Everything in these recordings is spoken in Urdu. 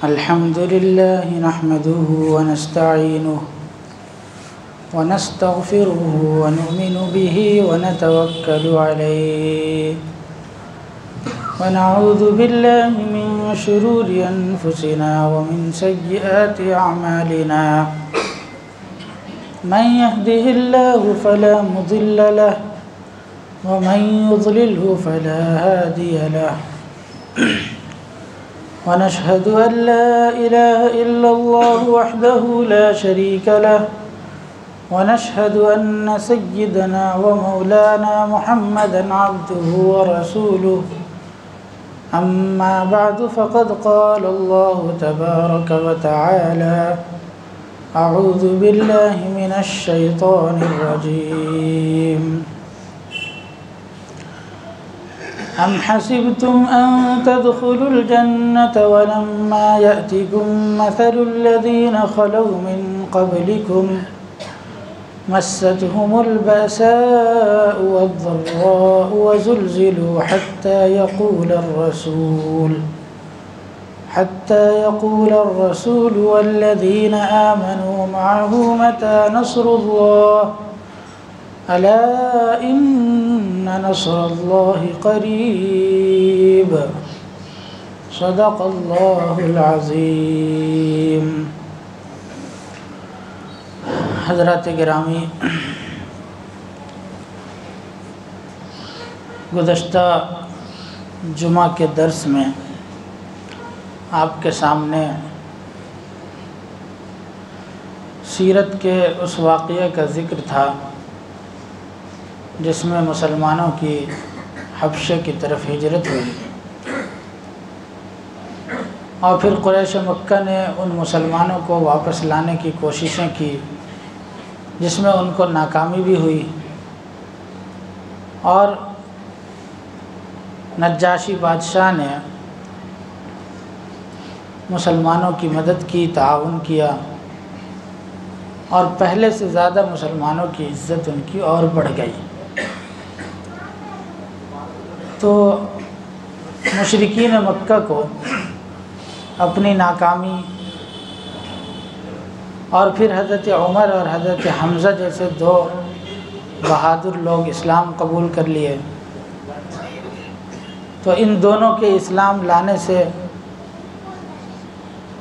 الحمد لله نحمده ونستعينه ونستغفره ونؤمن به ونتوكل عليه ونعوذ بالله من شرور أنفسنا ومن سيئات أعمالنا من يهده الله فلا مضل له ومن يضلله فلا هادي له ونشهد أن لا إله إلا الله وحده لا شريك له ونشهد أن سيدنا ومولانا محمدا عبده ورسوله أما بعد فقد قال الله تبارك وتعالى أعوذ بالله من الشيطان الرجيم أم حسبتم أن تدخلوا الجنة ولما يأتكم مثل الذين خلوا من قبلكم مستهم البأساء والضراء وزلزلوا حتى يقول الرسول والذين آمنوا معه متى نصر الله ألا إن نصر الله قريب صدق الله العظيم. حضرات گرامی، گزشتہ جمعہ کے درس میں آپ کے سامنے سیرت کے اس واقعے کا ذکر تھا جس میں مسلمانوں کی حبشے کی طرف ہجرت ہوئی اور پھر قریش مکہ نے ان مسلمانوں کو واپس لانے کی کوششیں کی جس میں ان کو ناکامی بھی ہوئی اور نجاشی بادشاہ نے مسلمانوں کی مدد کی، تعاون کیا اور پہلے سے زیادہ مسلمانوں کی عزت ان کی اور بڑھ گئی. تو مشرکین مکہ کو اپنی ناکامی اور پھر حضرت عمر اور حضرت حمزہ جیسے دو بہادر لوگ اسلام قبول کر لیے، تو ان دونوں کے اسلام لانے سے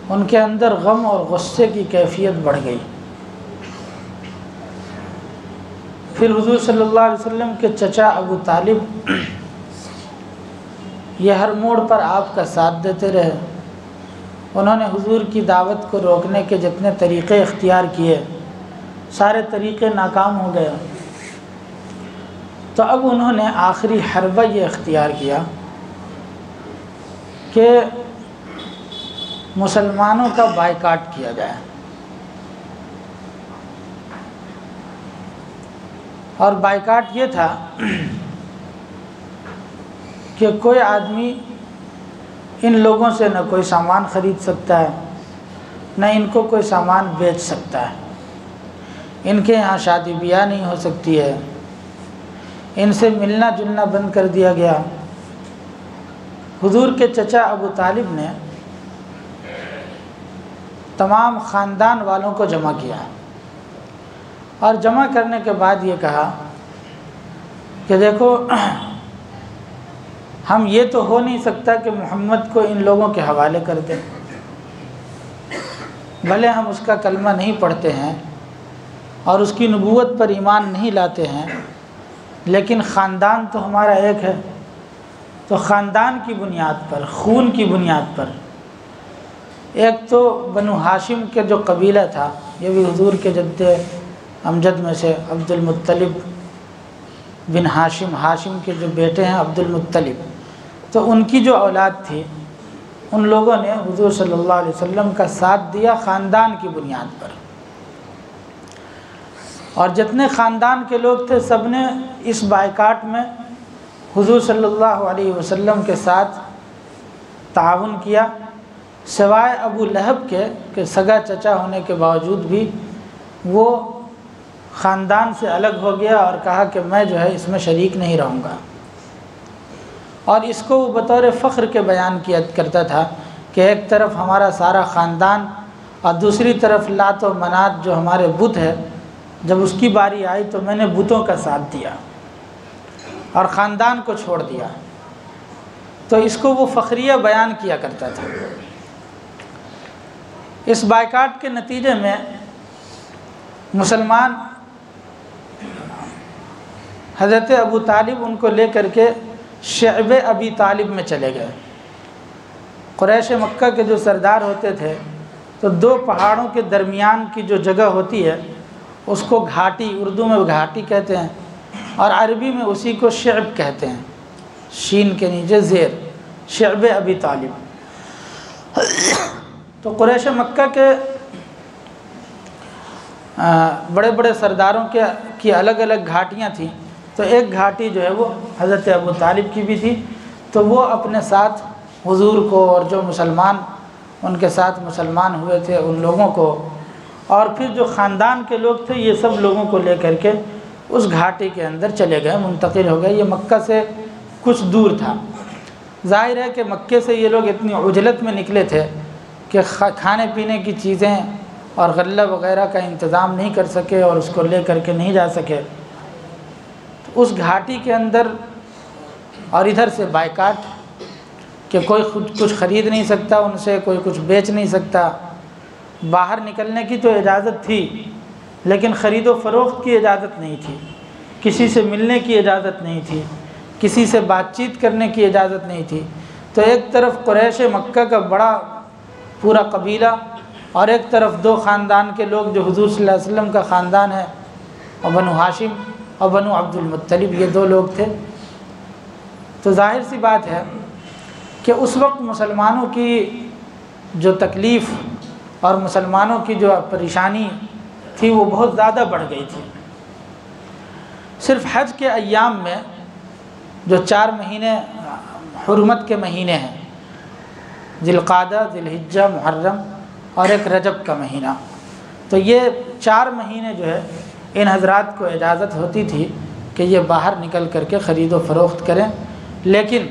ان کے اندر غم اور غصے کی کیفیت بڑھ گئی. پھر حضور صلی اللہ علیہ وسلم کے چچا ابو طالب یہ ہر موڑ پر آپ کا ساتھ دیتے رہے. انہوں نے حضور کی دعوت کو روکنے کے جتنے طریقے اختیار کیے سارے طریقے ناکام ہو گئے. تو اب انہوں نے آخری حربہ یہ اختیار کیا کہ مسلمانوں کا بائیکاٹ کیا جائے اور بائیکاٹ یہ تھا کہ کوئی آدمی ان لوگوں سے نہ کوئی سامان خرید سکتا ہے نہ ان کو کوئی سامان بیچ سکتا ہے، ان کے یہاں شادی بیاہ نہیں ہو سکتی ہے، ان سے ملنا جلنا بند کر دیا گیا. حضور کے چچا ابو طالب نے تمام خاندان والوں کو جمع کیا اور جمع کرنے کے بعد یہ کہا کہ دیکھو، ہم یہ تو ہو نہیں سکتا کہ محمد کو ان لوگوں کے حوالے کر دیں، بھلے ہم اس کا کلمہ نہیں پڑھتے ہیں اور اس کی نبوت پر ایمان نہیں لاتے ہیں، لیکن خاندان تو ہمارا ایک ہے. تو خاندان کی بنیاد پر، خون کی بنیاد پر، ایک تو بنو ہاشم کے جو قبیلہ تھا، یہ بھی حضور کے جد امجد میں سے عبد المطلب بن ہاشم، ہاشم کے جو بیٹے ہیں عبد المطلب، تو ان کی جو اولاد تھی ان لوگوں نے حضور صلی اللہ علیہ وسلم کا ساتھ دیا خاندان کی بنیاد پر. اور جتنے خاندان کے لوگ تھے سب نے اس بائیکاٹ میں حضور صلی اللہ علیہ وسلم کے ساتھ تعاون کیا، سوائے ابو لہب کے کہ سگا چچا ہونے کے باوجود بھی وہ خاندان سے الگ ہو گیا اور کہا کہ میں جو ہے اس میں شریک نہیں رہوں گا. اور اس کو وہ بطور فخر کے بیان کیا کرتا تھا کہ ایک طرف ہمارا سارا خاندان اور دوسری طرف لات و منات جو ہمارے بت ہے، جب اس کی باری آئی تو میں نے بتوں کا ساتھ دیا اور خاندان کو چھوڑ دیا۔ تو اس کو وہ فخریہ بیان کیا کرتا تھا۔ اس بائیکاٹ کے نتیجے میں مسلمان حضرت ابو طالب ان کو لے کر کے شعب ابی طالب میں چلے گئے۔ قریش مکہ کے جو سردار ہوتے تھے تو دو پہاڑوں کے درمیان کی جو جگہ ہوتی ہے اس کو گھاٹی، اردو میں گھاٹی کہتے ہیں اور عربی میں اسی کو شعب کہتے ہیں، شین کے نیچے زیر، شعب ابی طالب۔ تو قریش مکہ کے بڑے بڑے سرداروں کی الگ الگ گھاٹیاں تھیں، تو ایک گھاٹی جو ہے وہ حضرت ابو طالب کی بھی تھی، تو وہ اپنے ساتھ حضور کو اور جو مسلمان ان کے ساتھ مسلمان ہوئے تھے ان لوگوں کو اور پھر جو خاندان کے لوگ تھے یہ سب لوگوں کو لے کر کے اس گھاٹی کے اندر چلے گئے، منتقل ہو گئے۔ یہ مکہ سے کچھ دور تھا۔ ظاہر ہے کہ مکے سے یہ لوگ اتنی عجلت میں نکلے تھے کہ کھانے پینے کی چیزیں اور غلہ وغیرہ کا انتظام نہیں کر سکے اور اس کو لے کر کے نہیں جا سکے۔ تو اس گھاٹی کے اندر اور ادھر سے بائیکاٹ کہ کوئی خود کچھ خرید نہیں سکتا ان سے، کوئی کچھ بیچ نہیں سکتا۔ باہر نکلنے کی تو اجازت تھی لیکن خرید و فروخت کی اجازت نہیں تھی، کسی سے ملنے کی اجازت نہیں تھی، کسی سے بات چیت کرنے کی اجازت نہیں تھی۔ تو ایک طرف قریش مکہ کا بڑا پورا قبیلہ اور ایک طرف دو خاندان کے لوگ جو حضور صلی اللہ علیہ وسلم کا خاندان ہے، اور بنو ہاشم اور بنو عبد المطلب، یہ دو لوگ تھے۔ تو ظاہر سی بات ہے کہ اس وقت مسلمانوں کی جو تکلیف اور مسلمانوں کی جو پریشانی تھی وہ بہت زیادہ بڑھ گئی تھی۔ صرف حج کے ایام میں جو 4 مہینے حرمت کے مہینے ہیں، ذی القعدہ، ذی الحجہ، محرم اور ایک رجب کا مہینہ، تو یہ 4 مہینے جو ہے ان حضرات کو اجازت ہوتی تھی کہ یہ باہر نکل کر کے خرید و فروخت کریں۔ لیکن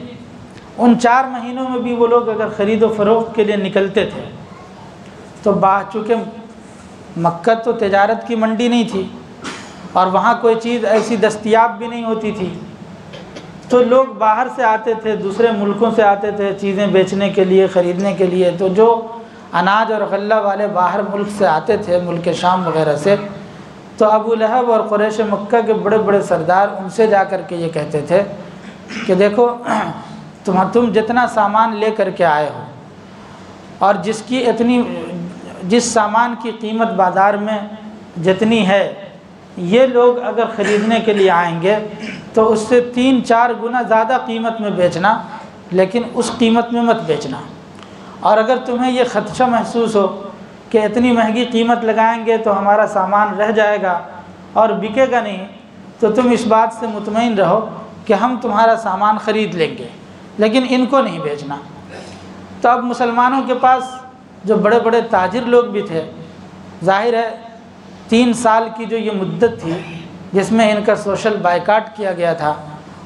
ان 4 مہینوں میں بھی وہ لوگ اگر خرید و فروخت کے لیے نکلتے تھے تو چونکہ مکہ تو تجارت کی منڈی نہیں تھی اور وہاں کوئی چیز ایسی دستیاب بھی نہیں ہوتی تھی، تو لوگ باہر سے آتے تھے، دوسرے ملکوں سے آتے تھے چیزیں بیچنے کے لیے، خریدنے کے لیے۔ تو جو اناج اور غلہ والے باہر ملک سے آتے تھے، ملک شام وغیرہ سے، تو ابو لہب اور قریش مکہ کے بڑے بڑے سردار ان سے جا کر کے یہ کہتے تھے کہ دیکھو تم جتنا سامان لے کر کے آئے ہو اور جس سامان کی قیمت بازار میں جتنی ہے، یہ لوگ اگر خریدنے کے لیے آئیں گے تو اس سے 3-4 گنا زیادہ قیمت میں بیچنا، لیکن اس قیمت میں مت بیچنا۔ اور اگر تمہیں یہ خدشہ محسوس ہو کہ اتنی مہنگی قیمت لگائیں گے تو ہمارا سامان رہ جائے گا اور بکے گا نہیں، تو تم اس بات سے مطمئن رہو کہ ہم تمہارا سامان خرید لیں گے، لیکن ان کو نہیں بیچنا۔ تو اب مسلمانوں کے پاس جو بڑے بڑے تاجر لوگ بھی تھے، ظاہر ہے 3 سال کی جو یہ مدت تھی جس میں ان کا سوشل بائیکاٹ کیا گیا تھا،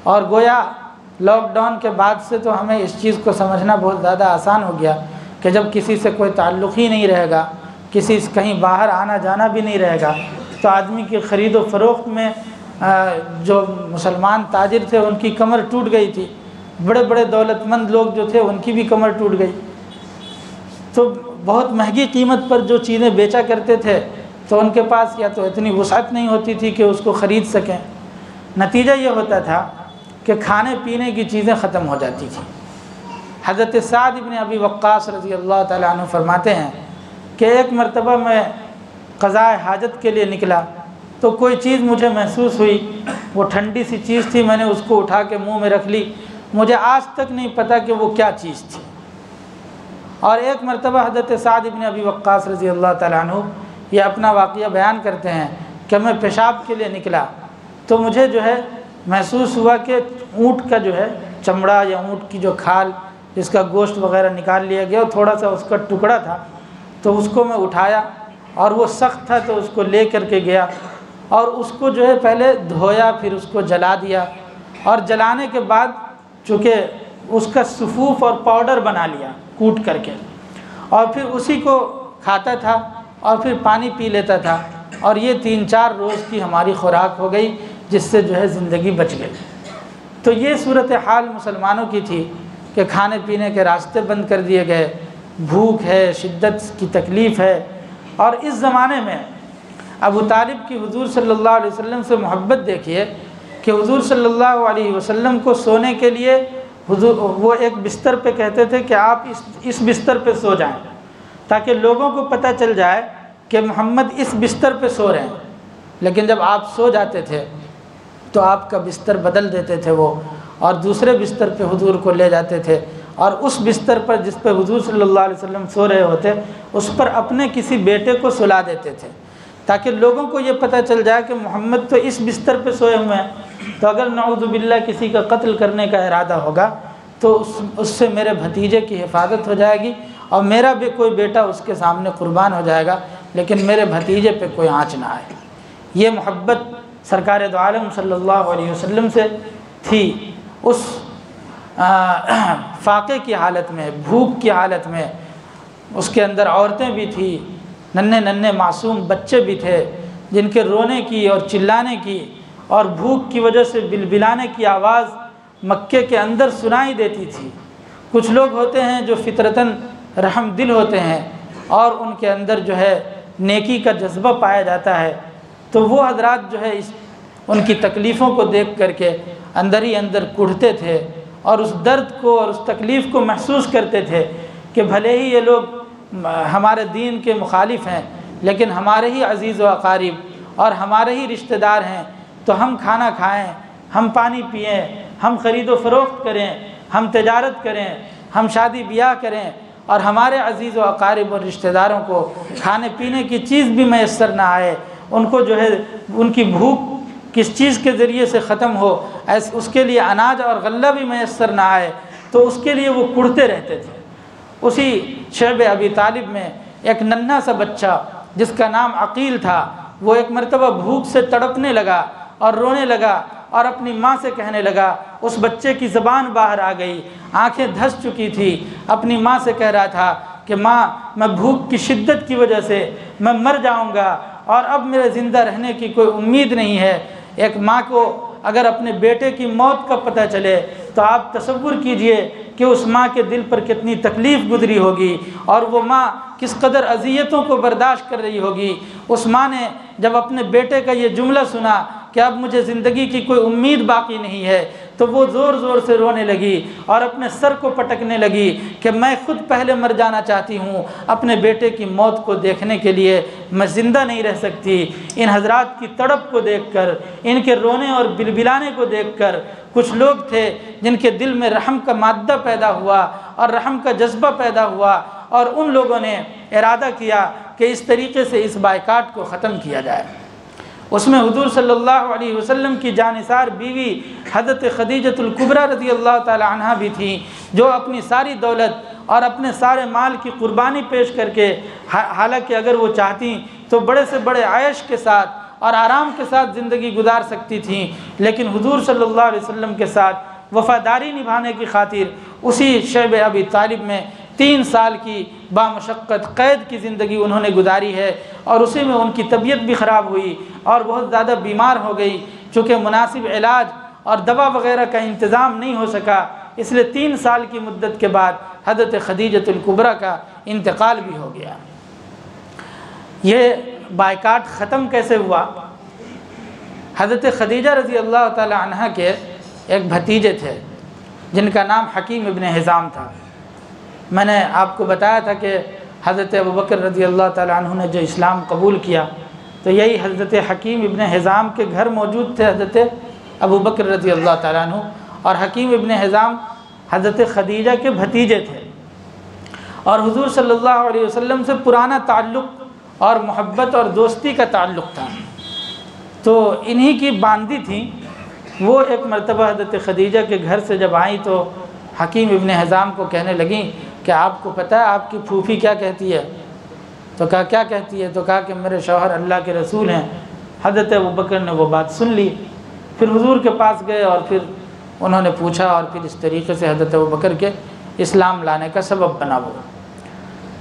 اور گویا لاک ڈاؤن کے بعد سے تو ہمیں اس چیز کو سمجھنا بہت زیادہ آسان ہو گیا کہ جب کسی سے کوئی تعلق ہی نہیں رہے گا، کہیں باہر آنا جانا بھی نہیں رہے گا، تو آدمی کی خرید و فروخت میں جو مسلمان تاجر تھے ان کی کمر ٹوٹ گئی تھی، بڑے بڑے دولت مند لوگ جو تھے ان کی بھی کمر ٹوٹ گئی۔ تو بہت مہنگی قیمت پر جو چیزیں بیچا کرتے تھے تو ان کے پاس یا تو اتنی وسعت نہیں ہوتی تھی کہ اس کو خرید سکیں۔ نتیجہ یہ ہوتا تھا کہ کھانے پینے کی چیزیں ختم ہو جاتی تھیں۔ حضرت سعد بن ابی وقاص رضی اللہ تعالیٰ عنہ فرماتے ہیں کہ ایک مرتبہ میں قضاء حاجت کے لیے نکلا تو کوئی چیز مجھے محسوس ہوئی، وہ ٹھنڈی سی چیز تھی، میں نے اس کو اٹھا کے منہ میں رکھ لی، مجھے آج تک نہیں پتہ کہ وہ کیا چیز تھی۔ اور ایک مرتبہ حضرت سعد بن ابی وقاص رضی اللہ تعالیٰ عنہ یہ اپنا واقعہ بیان کرتے ہیں کہ میں پیشاب کے لیے نکلا تو مجھے جو ہے محسوس ہوا کہ اونٹ کا جو ہے چمڑا یا اونٹ کی جو کھال جس کا گوشت وغیرہ نکال لیا گیا، تھوڑا سا اس کا ٹکڑا تھا، تو اس کو میں اٹھایا اور وہ سخت تھا تو اس کو لے کر کے گیا اور اس کو جو ہے پہلے دھویا، پھر اس کو جلا دیا، اور جلانے کے بعد چونکہ اس کا صفوف اور پاؤڈر بنا لیا کوٹ کر کے، اور پھر اسی کو کھاتا تھا اور پھر پانی پی لیتا تھا، اور یہ 3-4 روز کی ہماری خوراک ہو گئی، جس سے جو ہے زندگی بچ گئی۔ تو یہ صورتحال مسلمانوں کی تھی کہ کھانے پینے کے راستے بند کر دیے گئے، بھوک ہے، شدت کی تکلیف ہے۔ اور اس زمانے میں ابو طالب کی حضور صلی اللہ علیہ وسلم سے محبت دیکھیے کہ حضور صلی اللہ علیہ وسلم کو سونے کے لیے حضور وہ ایک بستر پہ کہتے تھے کہ آپ اس بستر پہ سو جائیں، تاکہ لوگوں کو پتہ چل جائے کہ محمد اس بستر پہ سو رہے ہیں۔ لیکن جب آپ سو جاتے تھے تو آپ کا بستر بدل دیتے تھے وہ، اور دوسرے بستر پہ حضور کو لے جاتے تھے، اور اس بستر پر جس پہ حضور صلی اللہ علیہ وسلم سو رہے ہوتے اس پر اپنے کسی بیٹے کو سلا دیتے تھے، تاکہ لوگوں کو یہ پتہ چل جائے کہ محمد تو اس بستر پہ سوئے ہوئے ہیں، تو اگر نعوذ باللہ کسی کا قتل کرنے کا ارادہ ہوگا تو اس سے میرے بھتیجے کی حفاظت ہو جائے گی، اور میرا بھی کوئی بیٹا اس کے سامنے قربان ہو جائے گا، لیکن میرے بھتیجے پہ کوئی آنچ نہ آئے۔ یہ محبت سرکار دو عالم صلی اللہ علیہ وسلم سے تھی، اس فاقے کی حالت میں، بھوک کی حالت میں۔ اس کے اندر عورتیں بھی تھیں، ننھے معصوم بچے بھی تھے، جن کے رونے کی اور چلانے کی اور بھوک کی وجہ سے بلبلانے کی آواز مکے کے اندر سنائی دیتی تھی۔ کچھ لوگ ہوتے ہیں جو فطرتاً رحم دل ہوتے ہیں اور ان کے اندر جو ہے نیکی کا جذبہ پایا جاتا ہے، تو وہ حضرات جو ہے ان کی تکلیفوں کو دیکھ کر کے اندر ہی اندر کڑھتے تھے، اور اس درد کو اور اس تکلیف کو محسوس کرتے تھے کہ بھلے ہی یہ لوگ ہمارے دین کے مخالف ہیں، لیکن ہمارے ہی عزیز و اقارب اور ہمارے ہی رشتہ دار ہیں، تو ہم کھانا کھائیں، ہم پانی پئیں، ہم خرید و فروخت کریں، ہم تجارت کریں، ہم شادی بیاہ کریں، اور ہمارے عزیز و اقارب اور رشتہ داروں کو کھانے پینے کی چیز بھی میسر نہ آئے، ان کو جو ہے ان کی بھوک کس چیز کے ذریعے سے ختم ہو، اس کے لیے اناج اور غلہ بھی میسر نہ آئے، تو اس کے لیے وہ کڑھتے رہتے تھے۔ اسی شعب ابی طالب میں ایک ننھا سا بچہ جس کا نام عقیل تھا، وہ ایک مرتبہ بھوک سے تڑپنے لگا اور رونے لگا، اور اپنی ماں سے کہنے لگا، اس بچے کی زبان باہر آ گئی، آنکھیں دھس چکی تھی، اپنی ماں سے کہہ رہا تھا کہ ماں میں بھوک کی شدت کی وجہ سے میں مر جاؤں گا، اور اب میرے زندہ رہنے کی کوئی امید نہیں ہے۔ ایک ماں کو اگر اپنے بیٹے کی موت کا پتہ چلے تو آپ تصور کیجئے کہ اس ماں کے دل پر کتنی تکلیف گزری ہوگی، اور وہ ماں کس قدر اذیتوں کو برداشت کر رہی ہوگی۔ اس ماں نے جب اپنے بیٹے کا یہ جملہ سنا کہ اب مجھے زندگی کی کوئی امید باقی نہیں ہے، تو وہ زور زور سے رونے لگی اور اپنے سر کو پٹکنے لگی کہ میں خود پہلے مر جانا چاہتی ہوں، اپنے بیٹے کی موت کو دیکھنے کے لیے میں زندہ نہیں رہ سکتی۔ ان حضرات کی تڑپ کو دیکھ کر، ان کے رونے اور بلبلانے کو دیکھ کر، کچھ لوگ تھے جن کے دل میں رحم کا مادہ پیدا ہوا اور رحم کا جذبہ پیدا ہوا، اور ان لوگوں نے ارادہ کیا کہ اس طریقے سے اس بائیکاٹ کو ختم کیا جائے۔ اس میں حضور صلی اللہ علیہ وسلم کی جانثار بیوی حضرت خدیجۃ الکبریٰ رضی اللہ تعالی عنہا بھی تھیں، جو اپنی ساری دولت اور اپنے سارے مال کی قربانی پیش کر کے، حالانکہ اگر وہ چاہتیں تو بڑے سے بڑے عیش کے ساتھ اور آرام کے ساتھ زندگی گزار سکتی تھیں، لیکن حضور صلی اللہ علیہ وسلم کے ساتھ وفاداری نبھانے کی خاطر اسی شعب ابی طالب میں 3 سال کی بامشقت قید کی زندگی انہوں نے گزاری ہے، اور اسی میں ان کی طبیعت بھی خراب ہوئی اور بہت زیادہ بیمار ہو گئی، چونکہ مناسب علاج اور دوا وغیرہ کا انتظام نہیں ہو سکا، اس لیے 3 سال کی مدت کے بعد حضرت خدیجۃ الکبریٰ کا انتقال بھی ہو گیا۔ یہ بائیکاٹ ختم کیسے ہوا؟ حضرت خدیجہ رضی اللہ تعالی عنہ کے ایک بھتیجے تھے جن کا نام حکیم ابن حزام تھا۔ میں نے آپ کو بتایا تھا کہ حضرت ابوبکر رضی اللہ تعالیٰ عنہ نے جو اسلام قبول کیا تو یہی حضرت حکیم ابن حزام کے گھر موجود تھے حضرت ابوبکر رضی اللہ تعالیٰ عنہ، اور حکیم ابن حزام حضرت خدیجہ کے بھتیجے تھے، اور حضور صلی اللہ علیہ وسلم سے پرانا تعلق اور محبت اور دوستی کا تعلق تھا۔ تو انہی کی باندی تھیں، وہ ایک مرتبہ حضرت خدیجہ کے گھر سے جب آئیں تو حکیم ابن حزام کو کہنے لگیں کہ آپ کو پتہ ہے آپ کی پھوپھی کیا کہتی ہے؟ تو کہا کیا کہتی ہے؟ تو کہا کہ میرے شوہر اللہ کے رسول ہیں۔ حضرت ابوبکر نے وہ بات سن لی، پھر حضور کے پاس گئے اور پھر انہوں نے پوچھا اور پھر اس طریقے سے حضرت ابوبکر کے اسلام لانے کا سبب بنا وہ۔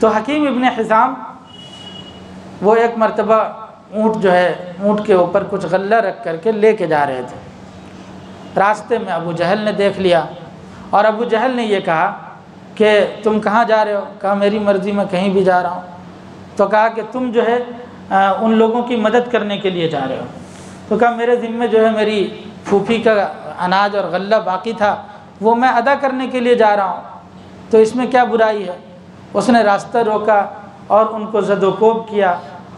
تو حکیم ابن حزام وہ ایک مرتبہ اونٹ جو ہے، اونٹ کے اوپر کچھ غلہ رکھ کر کے لے کے جا رہے تھے۔ راستے میں ابو جہل نے دیکھ لیا اور ابو جہل نے یہ کہا کہ تم کہاں جا رہے ہو؟ کہا میری مرضی، میں کہیں بھی جا رہا ہوں۔ تو کہا کہ تم جو ہے ان لوگوں کی مدد کرنے کے لیے جا رہے ہو۔ تو کہا میرے ذمے جو ہے میری پھوپھی کا اناج اور غلہ باقی تھا، وہ میں ادا کرنے کے لیے جا رہا ہوں، تو اس میں کیا برائی ہے؟ اس نے راستہ روکا اور ان کو زد و کوب کیا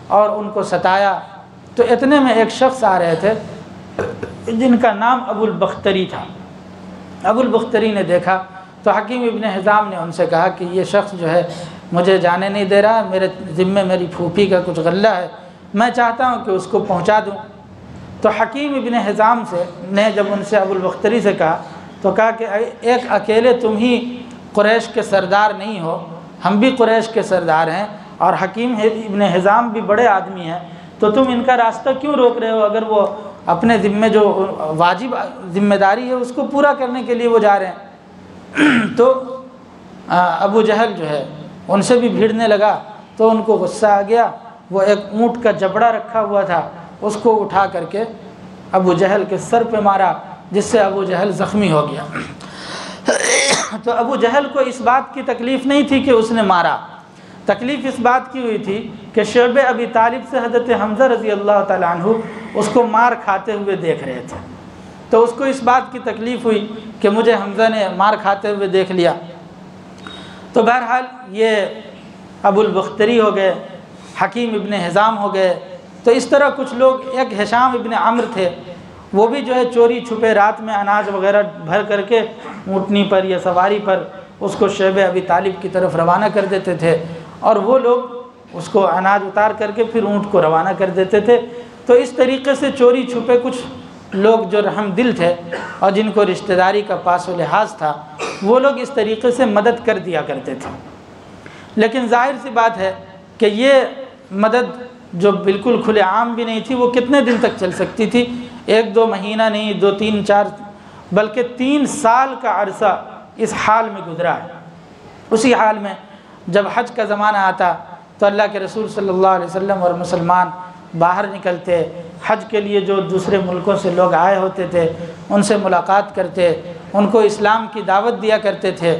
اور ان کو ستایا۔ تو اتنے میں ایک شخص آ رہے تھے جن کا نام ابو البختری تھا۔ ابو البختری نے دیکھا تو حکیم ابن حزام نے ان سے کہا کہ یہ شخص جو ہے مجھے جانے نہیں دے رہا، میرے ذمے میری پھوپھی کا کچھ غلہ ہے، میں چاہتا ہوں کہ اس کو پہنچا دوں۔ تو حکیم ابن حزام نے جب ان سے ابو البختری سے کہا تو کہا کہ ایک اکیلے تم ہی قریش کے سردار نہیں ہو، ہم بھی قریش کے سردار ہیں اور حکیم ابن حزام بھی بڑے آدمی ہیں، تو تم ان کا راستہ کیوں روک رہے ہو؟ اگر وہ اپنے ذمے جو واجب ذمہ داری ہے اس کو پورا کرنے کے لیے وہ جا رہے ہیں۔ تو ابو جہل جو ہے ان سے بھی بھیڑنے لگا، تو ان کو غصہ آ گیا۔ وہ ایک اونٹ کا جبڑا رکھا ہوا تھا، اس کو اٹھا کر کے ابو جہل کے سر پہ مارا، جس سے ابو جہل زخمی ہو گیا۔ تو ابو جہل کو اس بات کی تکلیف نہیں تھی کہ اس نے مارا، تکلیف اس بات کی ہوئی تھی کہ شعب ابی طالب سے حضرت حمزہ رضی اللہ تعالیٰ عنہ اس کو مار کھاتے ہوئے دیکھ رہے تھے، تو اس کو اس بات کی تکلیف ہوئی کہ مجھے حمزہ نے مار کھاتے ہوئے دیکھ لیا۔ تو بہرحال یہ ابو البختری ہو گئے، حکیم ابن حزام ہو گئے۔ تو اس طرح کچھ لوگ، ایک ہشام ابن عمرو تھے، وہ بھی جو ہے چوری چھپے رات میں اناج وغیرہ بھر کر کے اونٹنی پر یا سواری پر اس کو شعب ابی طالب کی طرف روانہ کر دیتے تھے، اور وہ لوگ اس کو اناج اتار کر کے پھر اونٹ کو روانہ کر دیتے تھے۔ تو اس طریقے سے چوری چھپے کچھ لوگ جو رحم دل تھے اور جن کو رشتہ داری کا پاس و لحاظ تھا، وہ لوگ اس طریقے سے مدد کر دیا کرتے تھے۔ لیکن ظاہر سی بات ہے کہ یہ مدد جو بالکل کھلے عام بھی نہیں تھی، وہ کتنے دن تک چل سکتی تھی؟ 1-2 مہینہ نہیں، 2-3-4 بلکہ 3 سال کا عرصہ اس حال میں گزرا ہے۔ اسی حال میں جب حج کا زمانہ آتا تو اللہ کے رسول صلی اللہ علیہ وسلم اور مسلمان باہر نکلتے، حج کے لیے جو دوسرے ملکوں سے لوگ آئے ہوتے تھے ان سے ملاقات کرتے، ان کو اسلام کی دعوت دیا کرتے تھے،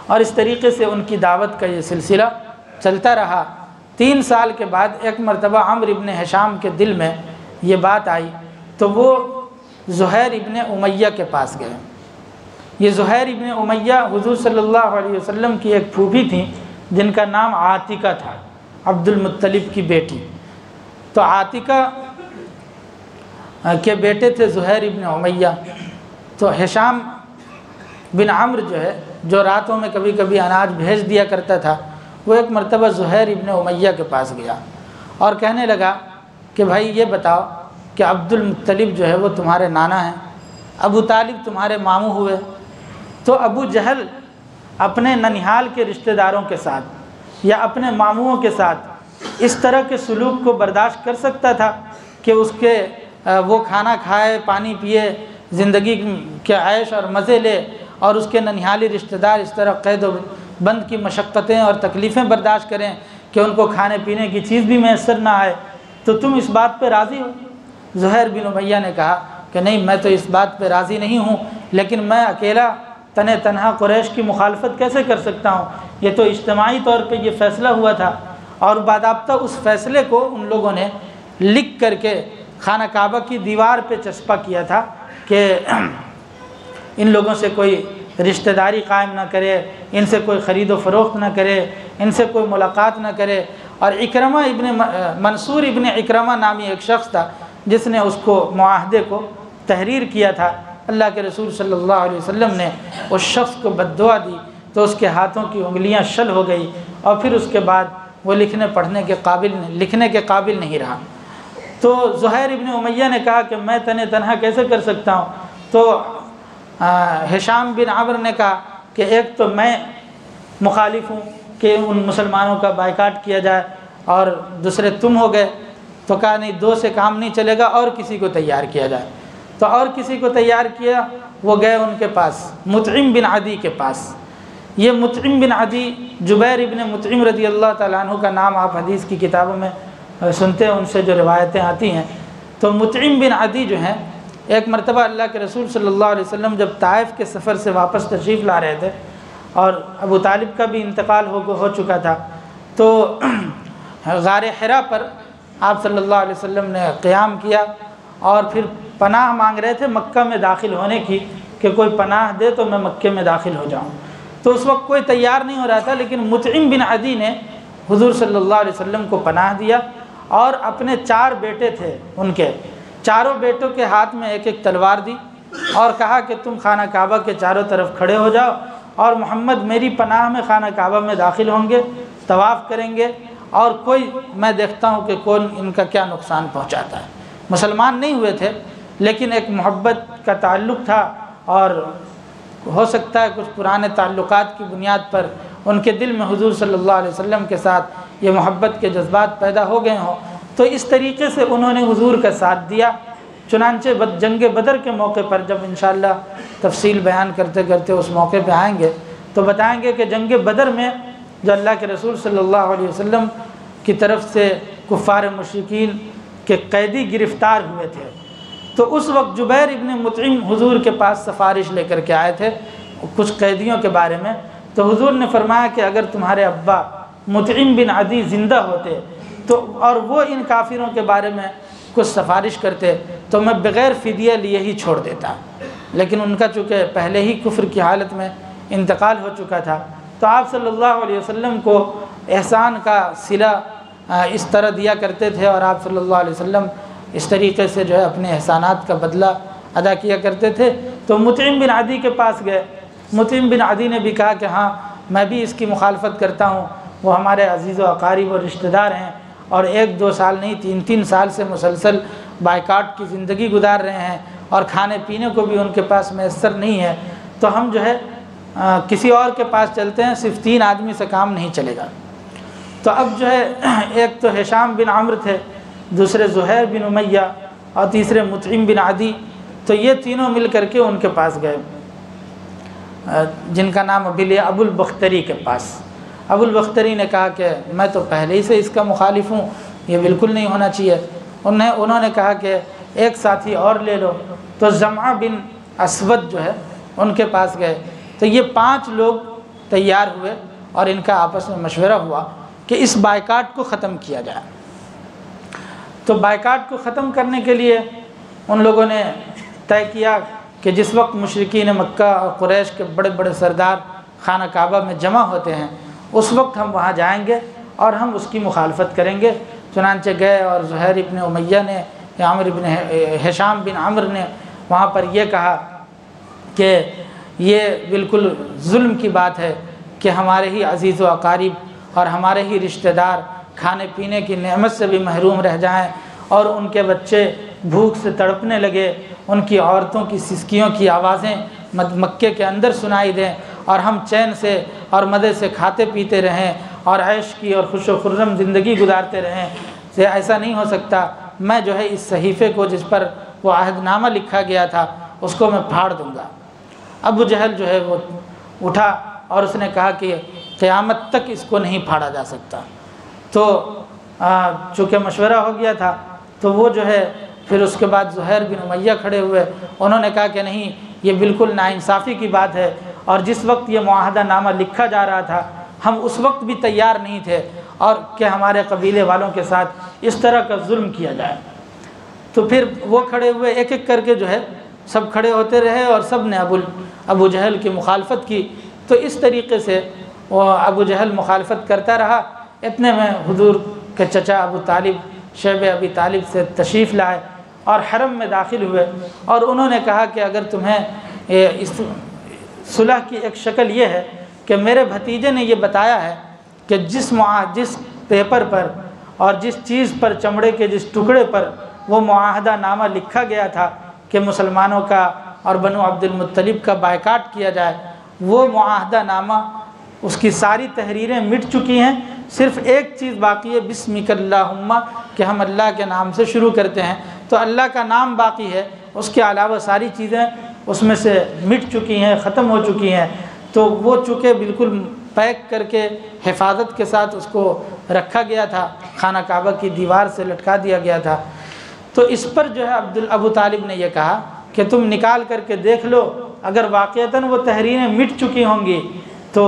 اور اس طریقے سے ان کی دعوت کا یہ سلسلہ چلتا رہا۔ 3 سال کے بعد ایک مرتبہ عمرو ابن ہشام کے دل میں یہ بات آئی، تو وہ زہیر ابن امیہ کے پاس گئے۔ یہ زہیر ابن امیہ حضور صلی اللہ علیہ وسلم کی ایک پھوپھی تھیں جن کا نام عاتقہ تھا، عبد المطلب کی بیٹی۔ تو عاتقہ کے بیٹے تھے زہیر ابن امیہ۔ تو ہشام بن عمرو جو ہے، جو راتوں میں کبھی کبھی اناج بھیج دیا کرتا تھا، وہ ایک مرتبہ زہیر ابن امیہ کے پاس گیا اور کہنے لگا کہ بھائی یہ بتاؤ کہ عبد المطلب جو ہے وہ تمہارے نانا ہیں، ابو طالب تمہارے ماموں ہوئے۔ تو ابو جہل اپنے ننیحال کے رشتہ داروں کے ساتھ یا اپنے ماموں کے ساتھ اس طرح کے سلوک کو برداشت کر سکتا تھا کہ اس کے وہ کھانا کھائے، پانی پیے، زندگی کے عیش اور مزے لے، اور اس کے ننیحالی رشتہ دار اس طرح قید و بند کی مشقتیں اور تکلیفیں برداشت کریں کہ ان کو کھانے پینے کی چیز بھی میسر نہ آئے؟ تو تم اس بات پہ راضی ہو؟ زہیر بن امیہ نے کہا کہ نہیں، میں تو اس بات پہ راضی نہیں ہوں، لیکن میں اکیلا تنہا قریش کی مخالفت کیسے کر سکتا ہوں؟ یہ تو اجتماعی طور پہ یہ فیصلہ ہوا تھا، اور باضابطہ اس فیصلے کو ان لوگوں نے لکھ کر کے خانہ کعبہ کی دیوار پہ چسپاں کیا تھا کہ ان لوگوں سے کوئی رشتہ داری قائم نہ کرے، ان سے کوئی خرید و فروخت نہ کرے، ان سے کوئی ملاقات نہ کرے۔ اور اکرمہ ابن منصور ابن اکرمہ نامی ایک شخص تھا جس نے اس کو معاہدے کو تحریر کیا تھا۔ اللہ کے رسول صلی اللہ علیہ وسلم نے اس شخص کو بد دعا دی تو اس کے ہاتھوں کی انگلیاں شل ہو گئی، اور پھر اس کے بعد وہ لکھنے کے قابل نہیں رہا۔ تو زہیر ابن امیہ نے کہا کہ میں تنہا کیسے کر سکتا ہوں؟ تو ہشام بن عمرو نے کہا کہ ایک تو میں مخالف ہوں کہ ان مسلمانوں کا بائیکاٹ کیا جائے، اور دوسرے تم ہو گئے۔ تو کہا نہیں، 2 سے کام نہیں چلے گا، اور کسی کو تیار کیا جائے۔ تو اور کسی کو تیار کیا، وہ گئے ان کے پاس، مطعم بن عدی کے پاس۔ یہ مطعم بن عدی، جبیر ابن مطعم رضی اللہ تعالیٰ عنہ کا نام آپ حدیث کی کتابوں میں سنتے ہیں، ان سے جو روایتیں آتی ہیں۔ تو مطعم بن عدی جو ہیں، ایک مرتبہ اللہ کے رسول صلی اللہ علیہ وسلم جب طائف کے سفر سے واپس تشریف لا رہے تھے اور ابو طالب کا بھی انتقال ہو چکا تھا، تو غار حرا پر آپ صلی اللہ علیہ وسلم نے قیام کیا اور پھر پناہ مانگ رہے تھے مکہ میں داخل ہونے کی، کہ کوئی پناہ دے تو میں مکے میں داخل ہو جاؤں۔ تو اس وقت کوئی تیار نہیں ہو رہا تھا، لیکن مطعم بن عدی نے حضور صلی اللہ علیہ وسلم کو پناہ دیا، اور اپنے 4 بیٹے تھے ان کے، چاروں بیٹوں کے ہاتھ میں ایک ایک تلوار دی اور کہا کہ تم خانہ کعبہ کے چاروں طرف کھڑے ہو جاؤ، اور محمد میری پناہ میں خانہ کعبہ میں داخل ہوں گے، طواف کریں گے، اور کوئی میں دیکھتا ہوں کہ کون ان کا کیا نقصان پہنچاتا ہے۔ مسلمان نہیں ہوئے تھے، لیکن ایک محبت کا تعلق تھا، اور ہو سکتا ہے کچھ پرانے تعلقات کی بنیاد پر ان کے دل میں حضور صلی اللہ علیہ وسلم کے ساتھ یہ محبت کے جذبات پیدا ہو گئے ہوں۔ تو اس طریقے سے انہوں نے حضور کا ساتھ دیا۔ چنانچہ جنگ بدر کے موقع پر، جب انشاءاللہ تفصیل بیان کرتے کرتے اس موقع پہ آئیں گے تو بتائیں گے کہ جنگ بدر میں جو اللہ کے رسول صلی اللہ علیہ وسلم کی طرف سے کفار مشرکین کے قیدی گرفتار ہوئے تھے، تو اس وقت جبیر ابن مطعم حضور کے پاس سفارش لے کر کے آئے تھے کچھ قیدیوں کے بارے میں۔ تو حضور نے فرمایا کہ اگر تمہارے ابا مطعم بن عدی زندہ ہوتے تو اور وہ ان کافروں کے بارے میں کچھ سفارش کرتے تو میں بغیر فدیہ لیے ہی چھوڑ دیتا، لیکن ان کا چونکہ پہلے ہی کفر کی حالت میں انتقال ہو چکا تھا، تو آپ صلی اللہ علیہ وسلم کو احسان کا صلہ اس طرح دیا کرتے تھے، اور آپ صلی اللہ علیہ وسلم اس طریقے سے جو ہے اپنے احسانات کا بدلہ ادا کیا کرتے تھے۔ تو مطعم بن عدی کے پاس گئے، مطعم بن عدی نے بھی کہا کہ ہاں میں بھی اس کی مخالفت کرتا ہوں، وہ ہمارے عزیز و اقارب اور رشتہ دار ہیں، اور 1-2 سال نہیں 3-3 سال سے مسلسل بائیکاٹ کی زندگی گزار رہے ہیں، اور کھانے پینے کو بھی ان کے پاس میسر نہیں ہے، تو ہم جو ہے کسی اور کے پاس چلتے ہیں، صرف 3 آدمی سے کام نہیں چلے گا۔ تو اب جو ہے ایک تو ہشام بن عمرو تھے، دوسرے زہیر بن امیہ، اور تیسرے مطعم بن عدی، تو یہ تینوں مل کر کے ان کے پاس گئے، جن کا نام ابھی لیا ابو البختری کے پاس۔ ابو البختری نے کہا کہ میں تو پہلے ہی سے اس کا مخالف ہوں، یہ بالکل نہیں ہونا چاہیے۔ انہوں نے کہا کہ ایک ساتھی اور لے لو، تو زمعہ بن اسود جو ہے ان کے پاس گئے، تو یہ 5 لوگ تیار ہوئے، اور ان کا آپس میں مشورہ ہوا کہ اس بائیکاٹ کو ختم کیا جائے۔ تو بائیکاٹ کو ختم کرنے کے لیے ان لوگوں نے طے کیا کہ جس وقت مشرکین مکہ اور قریش کے بڑے بڑے سردار خانہ کعبہ میں جمع ہوتے ہیں، اس وقت ہم وہاں جائیں گے اور ہم اس کی مخالفت کریں گے۔ چنانچہ گئے، اور زہیر ابن امیہ نے، ہشام بن عمرو نے وہاں پر یہ کہا کہ یہ بالکل ظلم کی بات ہے کہ ہمارے ہی عزیز و اقارب اور ہمارے ہی رشتہ دار کھانے پینے کی نعمت سے بھی محروم رہ جائیں، اور ان کے بچے بھوک سے تڑپنے لگے، ان کی عورتوں کی سسکیوں کی آوازیں مکے کے اندر سنائی دیں، اور ہم چین سے اور مزے سے کھاتے پیتے رہیں اور عیش کی اور خوش و خرم زندگی گزارتے رہیں۔ ایسا نہیں ہو سکتا، میں جو ہے اس صحیفے کو جس پر وہ عہد نامہ لکھا گیا تھا اس کو میں پھاڑ دوں گا۔ ابو جہل جو ہے وہ اٹھا اور اس نے کہا کہ قیامت تک اس کو نہیں پھاڑا جا سکتا۔ تو چونکہ مشورہ ہو گیا تھا، تو وہ جو ہے پھر اس کے بعد زہیر بن امیہ کھڑے ہوئے، انہوں نے کہا کہ نہیں، یہ بالکل ناانصافی کی بات ہے، اور جس وقت یہ معاہدہ نامہ لکھا جا رہا تھا ہم اس وقت بھی تیار نہیں تھے، اور کہ ہمارے قبیلے والوں کے ساتھ اس طرح کا ظلم کیا جائے۔ تو پھر وہ کھڑے ہوئے، ایک ایک کر کے جو ہے سب کھڑے ہوتے رہے، اور سب نے ابو جہل کی مخالفت کی۔ تو اس طریقے سے وہ ابو جہل مخالفت کرتا رہا۔ اتنے میں حضور کے چچا ابو طالب، شیب ابی طالب سے تشریف لائے اور حرم میں داخل ہوئے، اور انہوں نے کہا کہ اگر تمہیں اس صلح کی ایک شکل یہ ہے کہ میرے بھتیجے نے یہ بتایا ہے کہ جس پیپر پر اور جس چیز پر، چمڑے کے جس ٹکڑے پر وہ معاہدہ نامہ لکھا گیا تھا کہ مسلمانوں کا اور بنو عبد المطلب کا بائیکاٹ کیا جائے، وہ معاہدہ نامہ، اس کی ساری تحریریں مٹ چکی ہیں، صرف ایک چیز باقی ہے، بسمک اللہم، کہ ہم اللہ کے نام سے شروع کرتے ہیں، تو اللہ کا نام باقی ہے، اس کے علاوہ ساری چیزیں اس میں سے مٹ چکی ہیں، ختم ہو چکی ہیں، تو وہ چونکہ بالکل پیک کر کے حفاظت کے ساتھ اس کو رکھا گیا تھا، خانہ کعبہ کی دیوار سے لٹکا دیا گیا تھا۔ تو اس پر جو ہے ابو طالب نے یہ کہا کہ تم نکال کر کے دیکھ لو، اگر واقعتاً وہ تحریریں مٹ چکی ہوں گی تو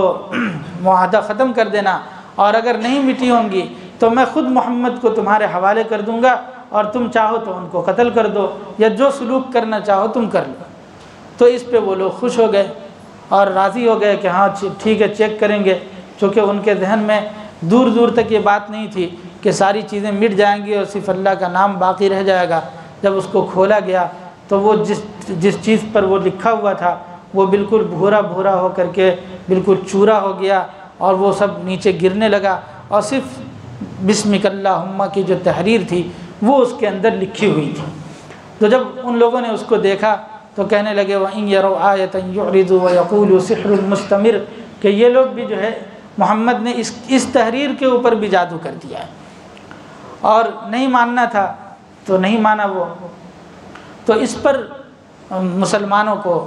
معاہدہ ختم کر دینا، اور اگر نہیں مٹی ہوں گی تو میں خود محمد کو تمہارے حوالے کر دوں گا، اور تم چاہو تو ان کو قتل کر دو، یا جو سلوک کرنا چاہو تم کر لو۔ تو اس پہ وہ لوگ خوش ہو گئے اور راضی ہو گئے کہ ہاں ٹھیک ہے، چیک کریں گے، چونکہ ان کے ذہن میں دور دور تک یہ بات نہیں تھی کہ ساری چیزیں مٹ جائیں گی اور صرف اللہ کا نام باقی رہ جائے گا۔ جب اس کو کھولا گیا تو وہ جس چیز پر وہ لکھا ہوا تھا وہ بالکل بھورا بھورا ہو کر کے بالکل چورا ہو گیا، اور وہ سب نیچے گرنے لگا، اور صرف بسمک اللہم کی جو تحریر تھی وہ اس کے اندر لکھی ہوئی تھی۔ تو جب ان لوگوں نے اس کو دیکھا تو کہنے لگے وَإِن يَرَوْا آيَةً يُعْرِضُوا وَيَقُولُوا سِحْرٌ مُسْتَمِرٌ، کہ یہ لوگ بھی جو ہے محمد نے اس تحریر کے اوپر بھی جادو کر دیا ہے، اور نہیں ماننا تھا تو نہیں مانا وہ۔ تو اس پر مسلمانوں کو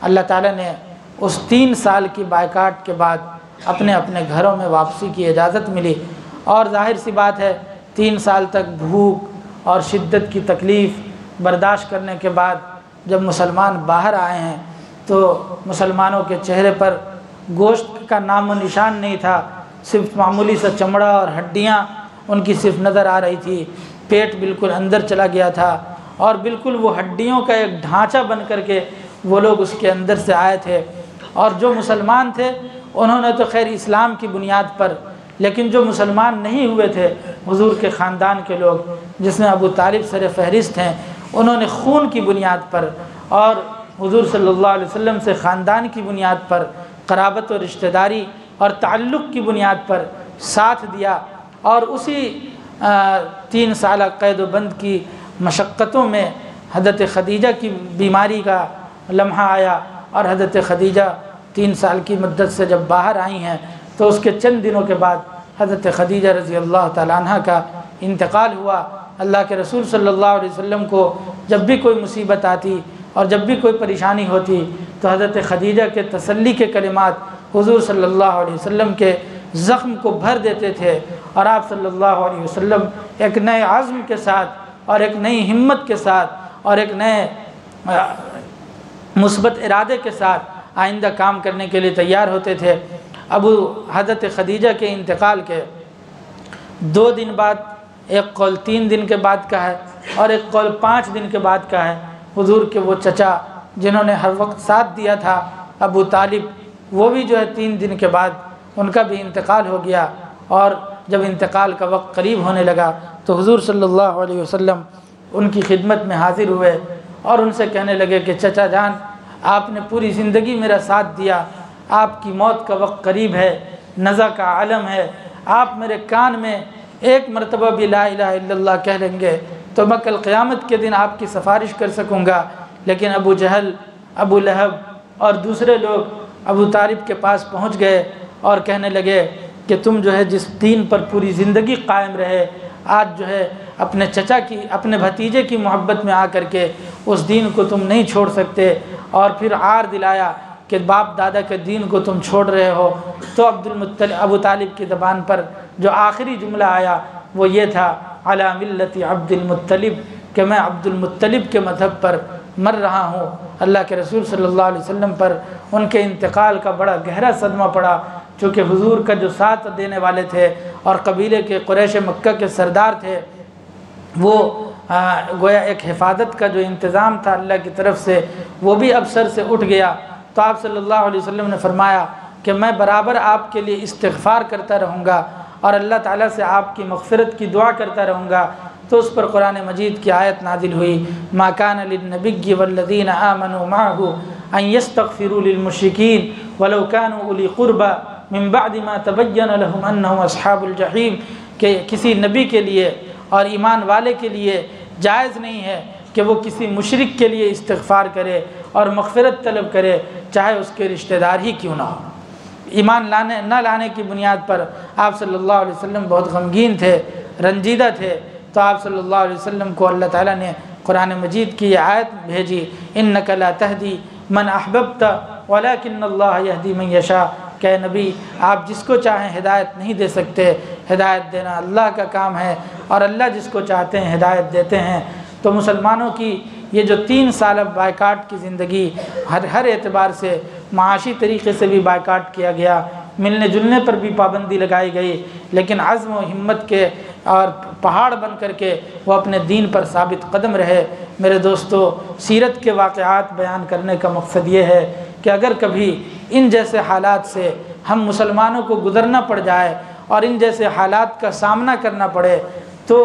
اللہ تعالیٰ نے اس 3 سال کی بائیکاٹ کے بعد اپنے اپنے گھروں میں واپسی کی اجازت ملی، اور ظاہر سی بات ہے 3 سال تک بھوک اور شدت کی تکلیف برداشت کرنے کے بعد جب مسلمان باہر آئے ہیں تو مسلمانوں کے چہرے پر گوشت کا نام و نشان نہیں تھا، صرف معمولی سا چمڑا اور ہڈیاں ان کی صرف نظر آ رہی تھی، پیٹ بالکل اندر چلا گیا تھا، اور بالکل وہ ہڈیوں کا ایک ڈھانچہ بن کر کے وہ لوگ اس کے اندر سے آئے تھے۔ اور جو مسلمان تھے انہوں نے تو خیر اسلام کی بنیاد پر، لیکن جو مسلمان نہیں ہوئے تھے حضور کے خاندان کے لوگ، جس میں ابو طالب سر فہرست ہیں، انہوں نے خون کی بنیاد پر اور حضور صلی اللہ علیہ وسلم سے خاندان کی بنیاد پر، قرابت و رشتہ داری اور تعلق کی بنیاد پر ساتھ دیا، اور اسی 3 سالہ قید و بند کی مشقتوں میں حضرت خدیجہ کی بیماری کا لمحہ آیا، اور حضرت خدیجہ 3 سال کی مدت سے جب باہر آئی ہیں تو اس کے چند دنوں کے بعد حضرت خدیجہ رضی اللہ تعالیٰ عنہ کا انتقال ہوا۔ اللہ کے رسول صلی اللہ علیہ وسلم کو جب بھی کوئی مصیبت آتی اور جب بھی کوئی پریشانی ہوتی تو حضرت خدیجہ کے تسلی کے کلمات حضور صلی اللہ علیہ وسلم کے زخم کو بھر دیتے تھے، اور آپ صلی اللہ علیہ وسلم ایک نئے عزم کے ساتھ اور ایک نئی ہمت کے ساتھ اور ایک نئے مثبت ارادے کے ساتھ آئندہ کام کرنے کے لیے تیار ہوتے تھے۔ حضرت خدیجہ کے انتقال کے 2 دن بعد، ایک قول 3 دن کے بعد کا ہے اور ایک قول 5 دن کے بعد کا ہے، حضور کے وہ چچا جنہوں نے ہر وقت ساتھ دیا تھا ابو طالب، وہ بھی جو ہے 3 دن کے بعد ان کا بھی انتقال ہو گیا۔ اور جب انتقال کا وقت قریب ہونے لگا تو حضور صلی اللہ علیہ وسلم ان کی خدمت میں حاضر ہوئے اور ان سے کہنے لگے کہ چچا جان، آپ نے پوری زندگی میرا ساتھ دیا، آپ کی موت کا وقت قریب ہے، نزع کا عالم ہے، آپ میرے کان میں ایک مرتبہ بھی لا الہ الا اللہ کہہ لیں گے تو میں کل قیامت کے دن آپ کی سفارش کر سکوں گا۔ لیکن ابو جہل، ابو لہب اور دوسرے لوگ ابو طالب کے پاس پہنچ گئے اور کہنے لگے کہ تم جو ہے جس دین پر پوری زندگی قائم رہے، آج جو ہے اپنے چچا کی، اپنے بھتیجے کی محبت میں آ کر کے اس دین کو تم نہیں چھوڑ سکتے، اور پھر عار دلایا کہ باپ دادا کے دین کو تم چھوڑ رہے ہو۔ تو ابو طالب کی زبان پر جو آخری جملہ آیا وہ یہ تھا، علی ملت عبد المطلب، کہ میں عبد المطلب کے مذہب پر مر رہا ہوں۔ اللہ کے رسول صلی اللہ علیہ وسلم پر ان کے انتقال کا بڑا گہرا صدمہ پڑا، چونکہ حضور کا جو ساتھ دینے والے تھے اور قبیلے کے قریش مکہ کے سردار تھے، وہ گویا ایک حفاظت کا جو انتظام تھا اللہ کی طرف سے وہ بھی اب سر سے اٹھ گیا۔ تو آپ صلی اللہ علیہ وسلم نے فرمایا کہ میں برابر آپ کے لیے استغفار کرتا رہوں گا اور اللہ تعالیٰ سے آپ کی مغفرت کی دعا کرتا رہوں گا۔ تو اس پر قرآن مجید کی آیت نازل ہوئی، ما کان للنبی والذین آمنوا معه ان یستغفروا للمشرکین ولو کانوا اولی قربى من بعد ما تبین لهم انهم اصحاب الجحیم، کہ کسی نبی کے لیے اور ایمان والے کے لیے جائز نہیں ہے کہ وہ کسی مشرک کے لیے استغفار کرے اور مغفرت طلب کرے، چاہے اس کے رشتہ دار ہی کیوں نہ ہو۔ ایمان نہ لانے کی بنیاد پر آپ صلی اللہ علیہ وسلم بہت غمگین تھے، رنجیدہ تھے، تو آپ صلی اللہ علیہ وسلم کو اللہ تعالیٰ نے قرآن مجید کی یہ آیت بھیجی، انک لا تہدی من احببت ولکن اللہ یہدی من یشاء، کہ نبی آپ جس کو چاہیں ہدایت نہیں دے سکتے، ہدایت دینا اللہ کا کام ہے اور اللہ جس کو چاہتے ہیں ہدایت دیتے ہیں۔ تو مسلمانوں کی یہ جو 3 سالہ بائیکاٹ کی زندگی، ہر اعتبار سے معاشی طریقے سے بھی بائیکاٹ کیا گیا، ملنے جلنے پر بھی پابندی لگائی گئی، لیکن عزم و ہمت کے اور پہاڑ بن کر کے وہ اپنے دین پر ثابت قدم رہے۔ میرے دوستو، سیرت کے واقعات بیان کرنے کا مقصد یہ ہے کہ اگر کبھی ان جیسے حالات سے ہم مسلمانوں کو گزرنا پڑ جائے اور ان جیسے حالات کا سامنا کرنا پڑے، تو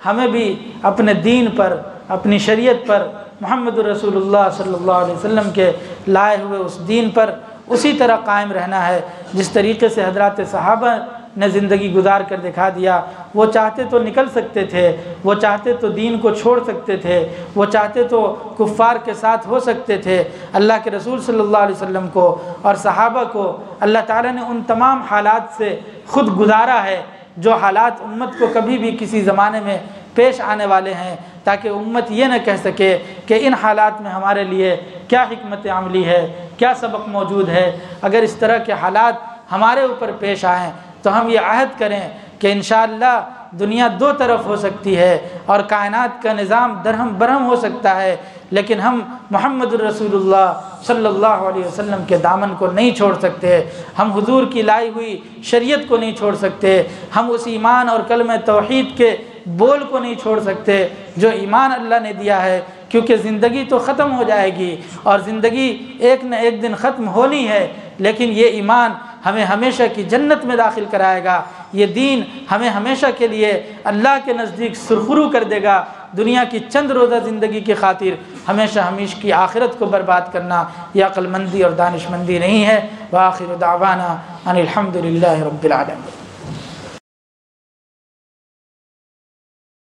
ہمیں بھی اپنے دین پر، اپنی شریعت پر، محمد رسول اللہ صلی اللہ علیہ وسلم کے لائے ہوئے اس دین پر اسی طرح قائم رہنا ہے جس طریقے سے حضرات صحابہ نے زندگی گزار کر دکھا دیا۔ وہ چاہتے تو نکل سکتے تھے، وہ چاہتے تو دین کو چھوڑ سکتے تھے، وہ چاہتے تو کفار کے ساتھ ہو سکتے تھے۔ اللہ کے رسول صلی اللہ علیہ وسلم کو اور صحابہ کو اللہ تعالیٰ نے ان تمام حالات سے خود گزارا ہے جو حالات امت کو کبھی بھی کسی زمانے میں پیش آنے والے ہیں، تاکہ امت یہ نہ کہہ سکے کہ ان حالات میں ہمارے لیے کیا حکمت عملی ہے، کیا سبق موجود ہے۔ اگر اس طرح کے حالات ہمارے اوپر پیش آئیں تو ہم یہ عہد کریں کہ انشاءاللہ دنیا 2 طرف ہو سکتی ہے اور کائنات کا نظام درہم برہم ہو سکتا ہے، لیکن ہم محمد الرسول اللہ صلی اللہ علیہ وسلم کے دامن کو نہیں چھوڑ سکتے، ہم حضور کی لائی ہوئی شریعت کو نہیں چھوڑ سکتے، ہم اس ایمان اور کلمہ توحید کے بول کو نہیں چھوڑ سکتے جو ایمان اللہ نے دیا ہے، کیونکہ زندگی تو ختم ہو جائے گی اور زندگی ایک نہ ایک دن ختم ہونی ہے، لیکن یہ ایمان ہمیں ہمیشہ کی جنت میں داخل کرائے گا، یہ دین ہمیں ہمیشہ کے لیے اللہ کے نزدیک سرخرو کر دے گا۔ دنیا کی چند روزہ زندگی کی خاطر ہمیشہ ہمیشہ کی آخرت کو برباد کرنا یہ عقل مندی اور دانش مندی نہیں ہے۔ وآخر دعوانا ان الحمد للہ رب العالمین۔